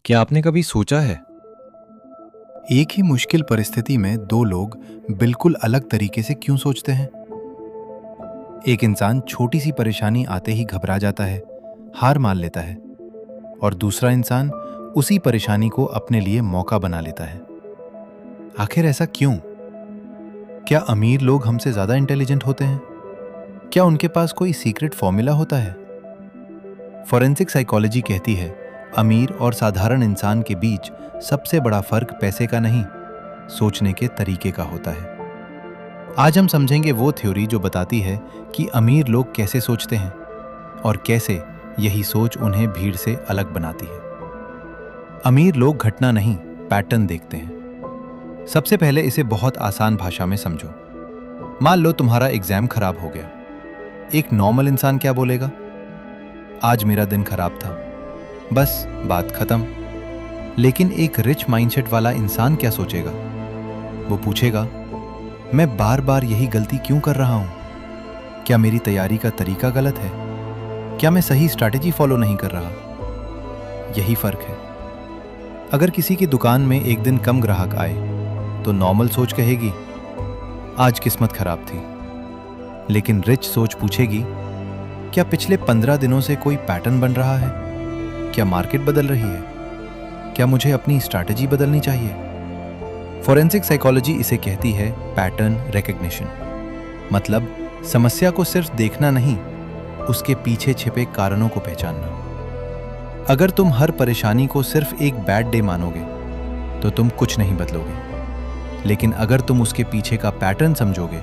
क्या आपने कभी सोचा है एक ही मुश्किल परिस्थिति में दो लोग बिल्कुल अलग तरीके से क्यों सोचते हैं? एक इंसान छोटी सी परेशानी आते ही घबरा जाता है, हार मान लेता है, और दूसरा इंसान उसी परेशानी को अपने लिए मौका बना लेता है। आखिर ऐसा क्यों? क्या अमीर लोग हमसे ज्यादा इंटेलिजेंट होते हैं? क्या उनके पास कोई सीक्रेट फॉर्मूला होता है? फॉरेंसिक साइकोलॉजी कहती है, अमीर और साधारण इंसान के बीच सबसे बड़ा फर्क पैसे का नहीं, सोचने के तरीके का होता है। आज हम समझेंगे वो थ्योरी जो बताती है कि अमीर लोग कैसे सोचते हैं और कैसे यही सोच उन्हें भीड़ से अलग बनाती है। अमीर लोग घटना नहीं, पैटर्न देखते हैं। सबसे पहले इसे बहुत आसान भाषा में समझो। मान लो तुम्हारा एग्जाम खराब हो गया। एक नॉर्मल इंसान क्या बोलेगा? आज मेरा दिन खराब था, बस बात खत्म। लेकिन एक रिच माइंडसेट वाला इंसान क्या सोचेगा? वो पूछेगा, मैं बार बार यही गलती क्यों कर रहा हूं? क्या मेरी तैयारी का तरीका गलत है? क्या मैं सही स्ट्रैटेजी फॉलो नहीं कर रहा? यही फर्क है। अगर किसी की दुकान में एक दिन कम ग्राहक आए तो नॉर्मल सोच कहेगी, आज किस्मत खराब थी। लेकिन रिच सोच पूछेगी, क्या पिछले 15 दिनों से कोई पैटर्न बन रहा है? क्या मार्केट बदल रही है? क्या मुझे अपनी स्ट्रैटेजी बदलनी चाहिए? फॉरेंसिक साइकोलॉजी इसे कहती है पैटर्न रिकग्निशन। मतलब समस्या को सिर्फ देखना नहीं, उसके पीछे छिपे कारणों को पहचानना। अगर तुम हर परेशानी को सिर्फ एक बैड डे मानोगे तो तुम कुछ नहीं बदलोगे। लेकिन अगर तुम उसके पीछे का पैटर्न समझोगे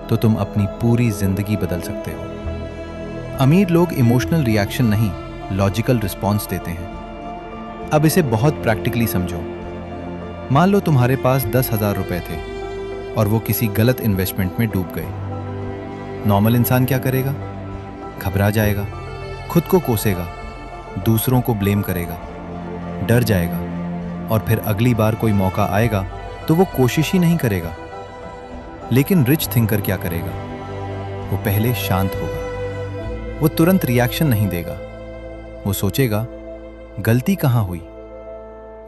तो तुम अपनी पूरी जिंदगी बदल सकते हो। अमीर लोग इमोशनल रिएक्शन नहीं, लॉजिकल रिस्पॉन्स देते हैं। अब इसे बहुत प्रैक्टिकली समझो। मान लो तुम्हारे पास 10,000 रुपए थे और वो किसी गलत इन्वेस्टमेंट में डूब गए। नॉर्मल इंसान क्या करेगा? घबरा जाएगा, खुद को कोसेगा, दूसरों को ब्लेम करेगा, डर जाएगा, और फिर अगली बार कोई मौका आएगा तो वो कोशिश ही नहीं करेगा। लेकिन रिच थिंकर क्या करेगा? वो पहले शांत होगा। वो तुरंत रिएक्शन नहीं देगा। वो सोचेगा, गलती कहां हुई?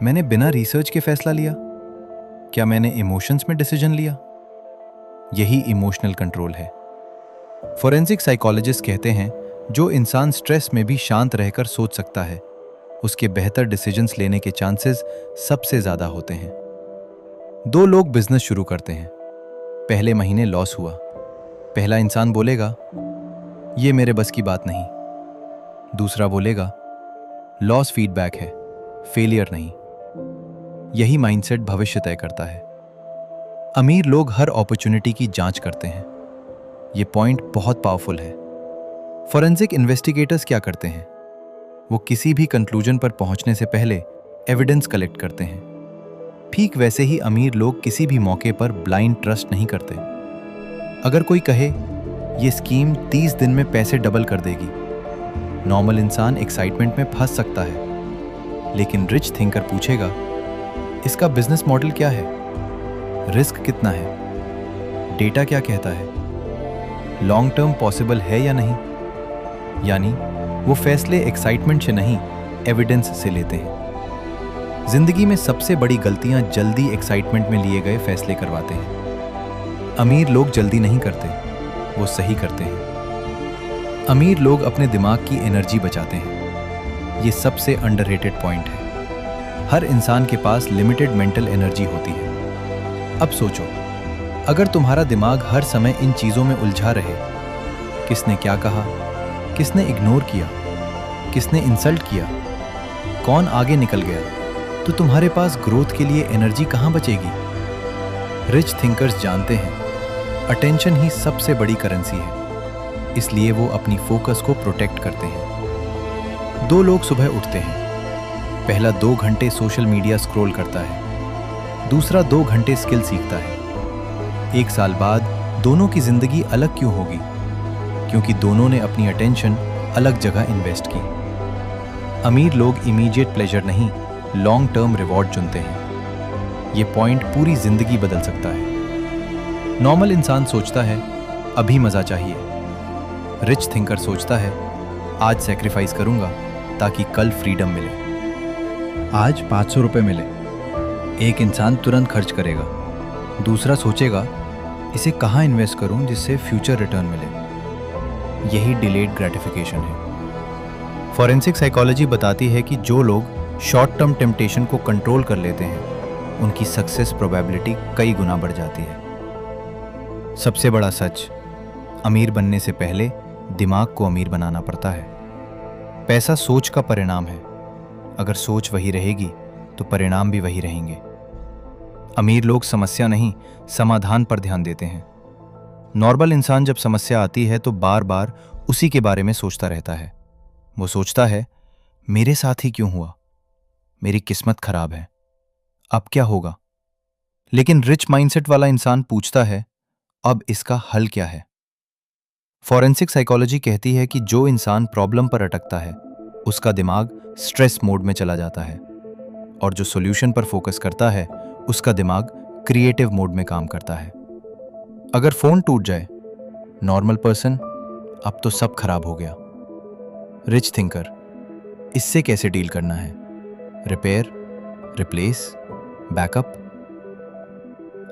मैंने बिना रिसर्च के फैसला लिया? क्या मैंने इमोशंस में डिसीजन लिया? यही इमोशनल कंट्रोल है। फॉरेंसिक साइकोलॉजिस्ट कहते हैं, जो इंसान स्ट्रेस में भी शांत रहकर सोच सकता है, उसके बेहतर डिसीजंस लेने के चांसेस सबसे ज्यादा होते हैं। दो लोग बिजनेस शुरू करते हैं। पहले महीने लॉस हुआ। पहला इंसान बोलेगा, ये मेरे बस की बात नहीं। दूसरा बोलेगा, लॉस फीडबैक है, फेलियर नहीं। यही माइंडसेट भविष्य तय करता है। अमीर लोग हर अपॉर्चुनिटी की जांच करते हैं। यह पॉइंट बहुत पावरफुल है। फॉरेंसिक इन्वेस्टिगेटर्स क्या करते हैं? वो किसी भी कंक्लूजन पर पहुंचने से पहले एविडेंस कलेक्ट करते हैं। ठीक वैसे ही अमीर लोग किसी भी मौके पर ब्लाइंड ट्रस्ट नहीं करते। अगर कोई कहे, ये स्कीम 30 दिन में पैसे डबल कर देगी, नॉर्मल इंसान एक्साइटमेंट में फंस सकता है। लेकिन रिच थिंकर पूछेगा, इसका बिजनेस मॉडल क्या है? रिस्क कितना है? डेटा क्या कहता है? लॉन्ग टर्म पॉसिबल है या नहीं? यानी वो फैसले एक्साइटमेंट से नहीं, एविडेंस से लेते हैं। जिंदगी में सबसे बड़ी गलतियां जल्दी एक्साइटमेंट में लिए गए फैसले करवाते हैं। अमीर लोग जल्दी नहीं करते, वो सही करते हैं। अमीर लोग अपने दिमाग की एनर्जी बचाते हैं। ये सबसे अंडररेटेड पॉइंट है। हर इंसान के पास लिमिटेड मेंटल एनर्जी होती है। अब सोचो, अगर तुम्हारा दिमाग हर समय इन चीजों में उलझा रहे, किसने क्या कहा, किसने इग्नोर किया, किसने इंसल्ट किया, कौन आगे निकल गया, तो तुम्हारे पास ग्रोथ के लिए एनर्जी कहां बचेगी? रिच थिंकर्स जानते हैं, अटेंशन ही सबसे बड़ी करेंसी है। इसलिए वो अपनी फोकस को प्रोटेक्ट करते हैं। दो लोग सुबह उठते हैं। पहला 2 घंटे सोशल मीडिया स्क्रॉल करता है, दूसरा 2 घंटे स्किल सीखता है। 1 साल बाद दोनों की जिंदगी अलग क्यों होगी? क्योंकि दोनों ने अपनी अटेंशन अलग जगह इन्वेस्ट की। अमीर लोग इमीडिएट प्लेजर नहीं, लॉन्ग टर्म रिवॉर्ड चुनते हैं। ये पॉइंट पूरी जिंदगी बदल सकता है। नॉर्मल इंसान सोचता है, अभी मजा चाहिए। रिच थिंकर सोचता है, आज सैक्रिफाइस करूंगा ताकि कल फ्रीडम मिले। आज 500 रुपये मिले। एक इंसान तुरंत खर्च करेगा, दूसरा सोचेगा इसे कहाँ इन्वेस्ट करूं जिससे फ्यूचर रिटर्न मिले। यही डिलेड ग्रेटिफिकेशन है। फॉरेंसिक साइकोलॉजी बताती है कि जो लोग शॉर्ट टर्म टेम्पटेशन को कंट्रोल कर लेते हैं उनकी सक्सेस प्रोबेबिलिटी कई गुना बढ़ जाती है। सबसे बड़ा सच, अमीर बनने से पहले दिमाग को अमीर बनाना पड़ता है। पैसा सोच का परिणाम है। अगर सोच वही रहेगी तो परिणाम भी वही रहेंगे। अमीर लोग समस्या नहीं, समाधान पर ध्यान देते हैं। नॉर्मल इंसान जब समस्या आती है तो बार बार उसी के बारे में सोचता रहता है। वो सोचता है, मेरे साथ ही क्यों हुआ, मेरी किस्मत खराब है, अब क्या होगा। लेकिन रिच माइंडसेट वाला इंसान पूछता है, अब इसका हल क्या है। फॉरेंसिक साइकोलॉजी कहती है कि जो इंसान प्रॉब्लम पर अटकता है उसका दिमाग स्ट्रेस मोड में चला जाता है, और जो सॉल्यूशन पर फोकस करता है उसका दिमाग क्रिएटिव मोड में काम करता है। अगर फोन टूट जाए, नॉर्मल पर्सन, अब तो सब खराब हो गया। रिच थिंकर, इससे कैसे डील करना है, रिपेयर, रिप्लेस, बैकअप।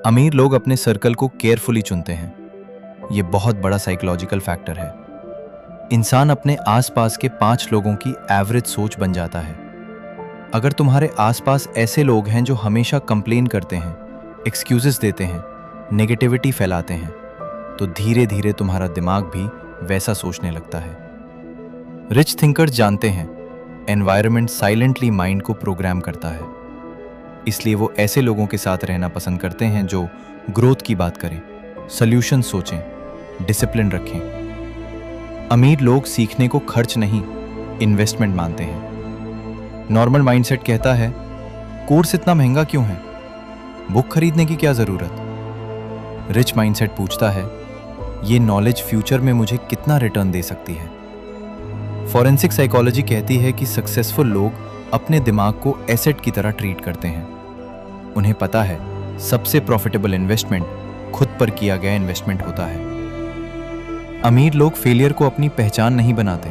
अमीर लोग अपने सर्कल को केयरफुली चुनते हैं। यह बहुत बड़ा साइकोलॉजिकल फैक्टर है। इंसान अपने आसपास के 5 लोगों की एवरेज सोच बन जाता है। अगर तुम्हारे आसपास ऐसे लोग हैं जो हमेशा कंप्लेन करते हैं, एक्सक्यूजेस देते हैं, नेगेटिविटी फैलाते हैं, तो धीरे धीरे तुम्हारा दिमाग भी वैसा सोचने लगता है। रिच थिंकर्स जानते हैं एनवायरनमेंट साइलेंटली माइंड को प्रोग्राम करता है, इसलिए वो ऐसे लोगों के साथ रहना पसंद करते हैं जो ग्रोथ की बात करें, सॉल्यूशन सोचें, डिसिप्लिन रखें। अमीर लोग सीखने को खर्च नहीं, इन्वेस्टमेंट मानते हैं। नॉर्मल माइंडसेट कहता है, कोर्स इतना महंगा क्यों है, बुक खरीदने की क्या जरूरत। रिच माइंडसेट पूछता है, ये नॉलेज फ्यूचर में मुझे कितना रिटर्न दे सकती है। फॉरेंसिक साइकोलॉजी कहती है कि सक्सेसफुल लोग अपने दिमाग को एसेट की तरह ट्रीट करते हैं। उन्हें पता है सबसे प्रॉफिटेबल इन्वेस्टमेंट खुद पर किया गया इन्वेस्टमेंट होता है। अमीर लोग फेलियर को अपनी पहचान नहीं बनाते।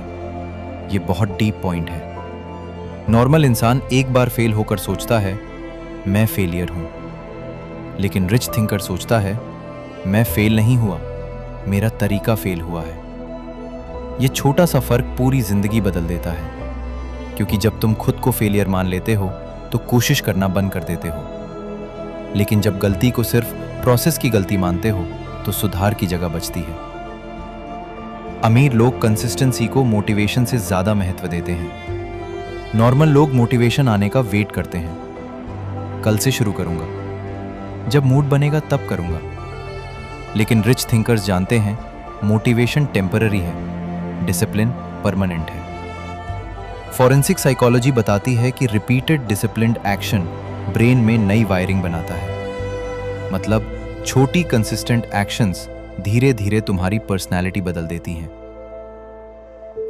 ये बहुत डीप पॉइंट है। नॉर्मल इंसान एक बार फेल होकर सोचता है, मैं फेलियर हूं। लेकिन रिच थिंकर सोचता है, मैं फेल नहीं हुआ, मेरा तरीका फेल हुआ है। ये छोटा सा फर्क पूरी जिंदगी बदल देता है, क्योंकि जब तुम खुद को फेलियर मान लेते हो तो कोशिश करना बंद कर देते हो। लेकिन जब गलती को सिर्फ प्रोसेस की गलती मानते हो तो सुधार की जगह बचती है। अमीर लोग कंसिस्टेंसी को मोटिवेशन से ज्यादा महत्व देते हैं। नॉर्मल लोग मोटिवेशन आने का वेट करते हैं। कल से शुरू करूंगा, जब मूड बनेगा तब करूंगा। लेकिन रिच थिंकर्स जानते हैं मोटिवेशन टेम्पररी है, डिसिप्लिन परमानेंट है। फॉरेंसिक साइकोलॉजी बताती है कि रिपीटेड डिसिप्लिन्ड एक्शन ब्रेन में नई वायरिंग बनाता है। मतलब छोटी कंसिस्टेंट एक्शंस धीरे धीरे तुम्हारी पर्सनैलिटी बदल देती हैं।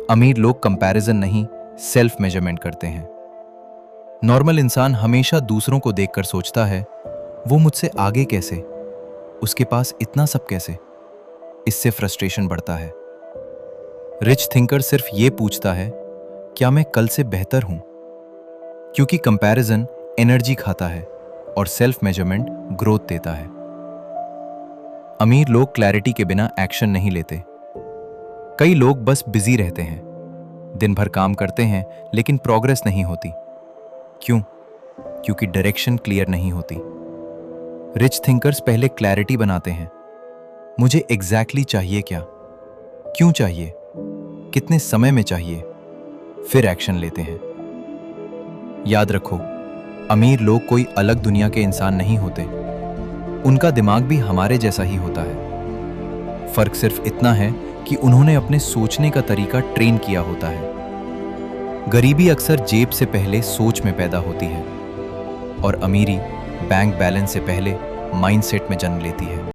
अमीर लोग कंपैरिजन नहीं, सेल्फ मेजरमेंट करते हैं। नॉर्मल इंसान हमेशा दूसरों को देखकर सोचता है, वो मुझसे आगे कैसे, उसके पास इतना सब कैसे। इससे फ्रस्ट्रेशन बढ़ता है। रिच थिंकर सिर्फ ये पूछता है, क्या मैं कल से बेहतर हूं। क्योंकि कंपैरिजन एनर्जी खाता है और सेल्फ मेजरमेंट ग्रोथ देता है। अमीर लोग क्लैरिटी के बिना एक्शन नहीं लेते। कई लोग बस बिजी रहते हैं, दिन भर काम करते हैं लेकिन प्रोग्रेस नहीं होती। क्यों? क्योंकि डायरेक्शन क्लियर नहीं होती। रिच थिंकर्स पहले क्लैरिटी बनाते हैं। मुझे एग्जैक्टली चाहिए क्या, क्यों चाहिए, कितने समय में चाहिए, फिर एक्शन लेते हैं। याद रखो, अमीर लोग कोई अलग दुनिया के इंसान नहीं होते। उनका दिमाग भी हमारे जैसा ही होता है। फर्क सिर्फ इतना है कि उन्होंने अपने सोचने का तरीका ट्रेन किया होता है। गरीबी अक्सर जेब से पहले सोच में पैदा होती है, और अमीरी बैंक बैलेंस से पहले माइंडसेट में जन्म लेती है।